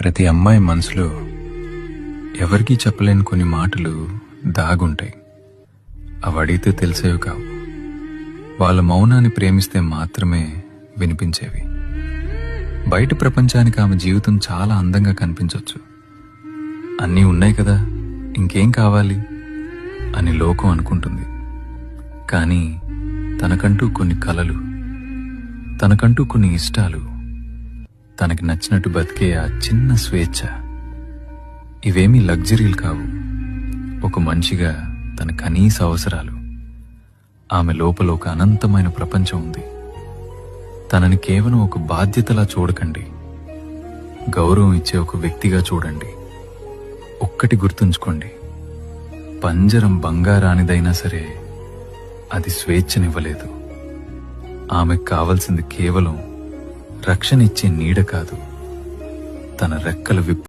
ప్రతి అమ్మాయి మనసులో ఎవరికీ చెప్పలేని కొన్ని మాటలు దాగుంటాయి. అవి అడిగితే తెలిసేవి కావు. వాళ్ళ మౌనాన్ని ప్రేమిస్తే మాత్రమే వినిపించేవి. బయట ప్రపంచానికి ఆమె జీవితం చాలా అందంగా కనిపించొచ్చు. అన్నీ ఉన్నాయి కదా, ఇంకేం కావాలి అని లోకం అనుకుంటుంది. కానీ తనకంటూ కొన్ని కలలు, తనకంటూ కొన్ని ఇష్టాలు, తనకి నచ్చినట్టు బతికే ఆ చిన్న స్వేచ్ఛ, ఇవేమీ లగ్జరీలు కావు. ఒక మనిషిగా తన కనీస అవసరాలు. ఆమె లోపల ఒక అనంతమైన ప్రపంచం ఉంది. తనని కేవలం ఒక బాధ్యతలా చూడకండి, గౌరవం ఇచ్చే ఒక వ్యక్తిగా చూడండి. ఒక్కటి గుర్తుంచుకోండి, పంజరం బంగారానిదైనా సరే అది స్వేచ్ఛనివ్వలేదు. ఆమెకు కావలసింది కేవలం రక్షణ ఇచ్చే నీడ కాదు, తన రెక్కలు విప్పు